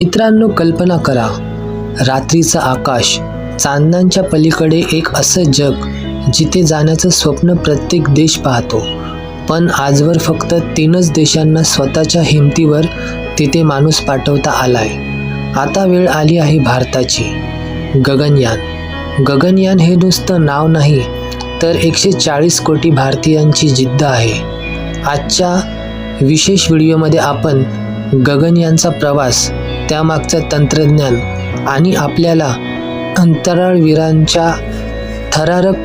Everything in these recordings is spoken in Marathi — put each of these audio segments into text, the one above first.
मित्रांनो, कल्पना करा, रात्रीचं आकाश, चांदण्यांच्या पलीकडे एक असं जग जिथे जाण्याचं स्वप्न प्रत्येक देश पाहतो, पण आजवर फक्त 3च देशांना स्वतःच्या हिमतीवर तिथे माणूस पाठवता आलाय. आता वेळ आली आहे भारताची. गगनयान. गगनयान हे नुसतं नाव नाही, तर 140 कोटी भारतीयांची जिद्द आहे. आजच्या विशेष व्हिडिओमध्ये आपण गगनयानचा प्रवास, त्यामागचं तंत्रज्ञान आणि आपल्याला अंतराळवीरांच्या थरारक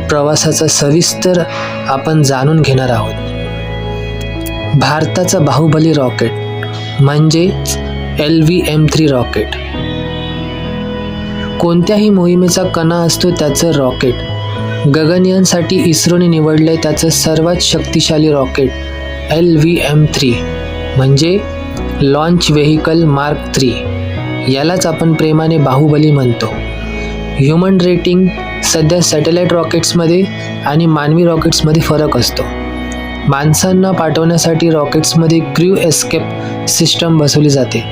प्रवासाचा सविस्तर आपण जाणून घेणार आहोत. भारताचा बाहुबली रॉकेट म्हणजे LV-M3 रॉकेट. कोणत्याही मोहिमेचा कणा असतो त्याचं रॉकेट. गगनयानसाठी इस्रोने निवडले त्याचं सर्वात शक्तिशाली रॉकेट LV-M3 म्हणजे लॉन्च व्हेकल मार्क 3. यालाच आपण प्रेमाने बाहुबली म्हणतो. ह्युमन रेटिंग सध्या सॅटेलाईट रॉकेट्समध्ये आणि मानवी रॉकेट्समध्ये फरक असतो. माणसांना पाठवण्यासाठी रॉकेट्समध्ये क्रू एस्केप सिस्टम बसवली जाते.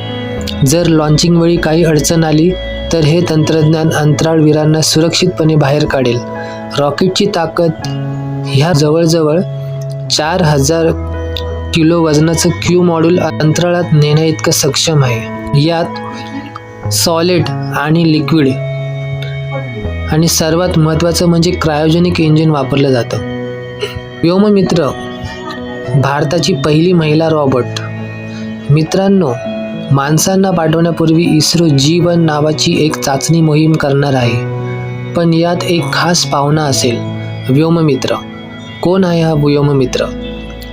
जर लॉन्चिंग वेळी काही अडचण आली तर हे तंत्रज्ञान अंतराळवीरांना सुरक्षितपणे बाहेर काढेल. रॉकेटची ताकद ह्या जवळजवळ 4000 किलो वजनाचं क्यू मॉड्यूल अंतराळात नेण्याइतकं सक्षम आहे. यात सॉलिड आणि लिक्विड आणि सर्वात महत्त्वाचं म्हणजे क्रायोजेनिक इंजिन वापरलं जातं. व्योममित्र, भारताची पहिली महिला रॉबोट. मित्रांनो, माणसांना पाठवण्यापूर्वी इस्रो G1 नावाची एक चाचणी मोहीम करणार आहे. पण यात एक खास पाहुणा असेल, व्योममित्र. कोण आहे हा व्योममित्र?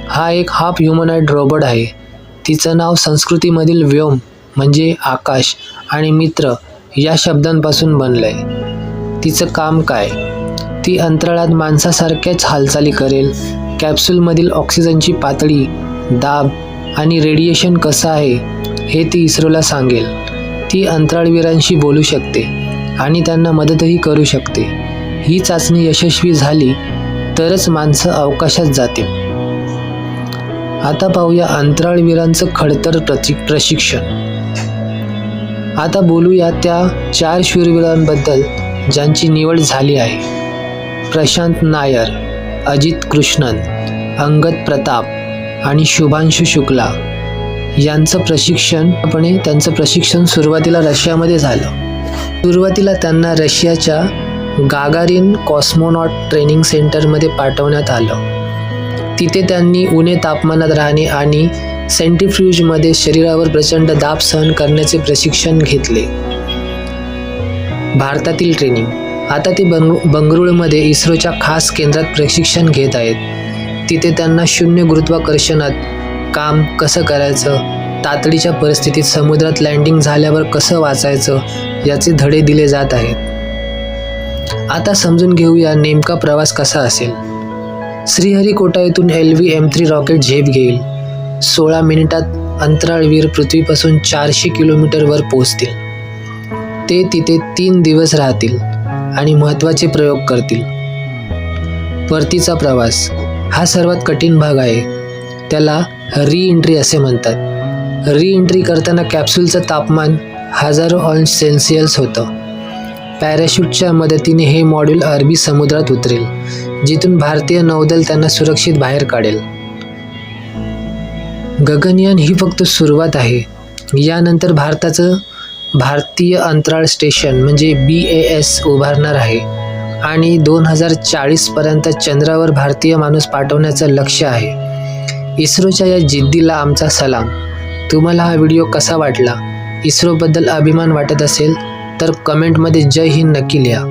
हा एक हाफ ह्युमनॉइड रोबोट आहे. तिचं नाव संस्कृतीमधील व्योम म्हणजे आकाश आणि मित्र या शब्दांपासून बनलंय. तिचं काम काय? ती अंतराळात माणसासारख्याच हालचाली करेल. कॅप्सूलमधील ऑक्सिजनची पातळी, दाब आणि रेडिएशन कसं आहे हे ती इस्रोला सांगेल. ती अंतराळवीरांशी बोलू शकते आणि त्यांना मदतही करू शकते. ही चाचणी यशस्वी झाली तरच माणसं अवकाशात जातील. आता पाहूया अंतराळवीरांचं खडतर प्रशिक्षण. आता बोलूया त्या 4 शूरवीरांबद्दल ज्यांची निवड झाली आहे. प्रशांत नायर, अजित कृष्णन, अंगद प्रताप आणि शुभांशु शुक्ला यांचं त्यांचं प्रशिक्षण सुरुवातीला रशियामध्ये झालं. सुरुवातीला त्यांना रशियाच्या गागारिन कॉस्मोनॉट ट्रेनिंग सेंटरमध्ये पाठवण्यात आलं. तिथे त्यांनी उणे तापमानात राहणे आणि सेंट्रीफ्यूजमध्ये शरीरावर प्रचंड दाब सहन करण्याचे प्रशिक्षण घेतले. भारतातील ट्रेनिंग. आता ते बंगळुरूमध्ये इस्रोच्या खास केंद्रात प्रशिक्षण घेत आहेत. तिथे त्यांना शून्य गुरुत्वाकर्षणात काम कसं करायचं, तातडीच्या परिस्थितीत समुद्रात लँडिंग झाल्यावर कसं वाचायचं याचे धडे दिले जात आहेत. आता समजून घेऊया नेमका प्रवास कसा असेल. श्रीहरिकोटा येथून LV-M3 रॉकेट झेप घेईल. 16 मिनिटात अंतराळवीर पृथ्वीपासून 400 किलोमीटरवर पोहोचतील. ते तिथे 3 दिवस राहतील आणि महत्त्वाचे प्रयोग करतील. परतीचा प्रवास हा सर्वात कठीण भाग आहे. त्याला री-एंट्री असे म्हणतात. री-एंट्री करताना कॅप्सूलचं तापमान 1000 अंश सेल्सिअस होतं. पॅराशूटच्या मदतीने हे मॉड्यूल अरबी समुद्रात उतरेल, जिथून भारतीय नौदल त्यांना सुरक्षित बाहेर काढेल. गगनयान ही फक्त सुरुवात आहे. यानंतर भारतीय अंतराळ स्टेशन म्हणजे BAS उभारणार आहे आणि 2040 पर्यंत चंद्रावर भारतीय माणूस पाठवण्याचं लक्ष्य आहे. इस्रोच्या या जिद्दीला आमचा सलाम. तुम्हाला हा व्हिडिओ कसा वाटला? इस्रोबद्दल अभिमान वाटत असेल तर कमेंटमध्ये जय हिंद नक्की लिहा.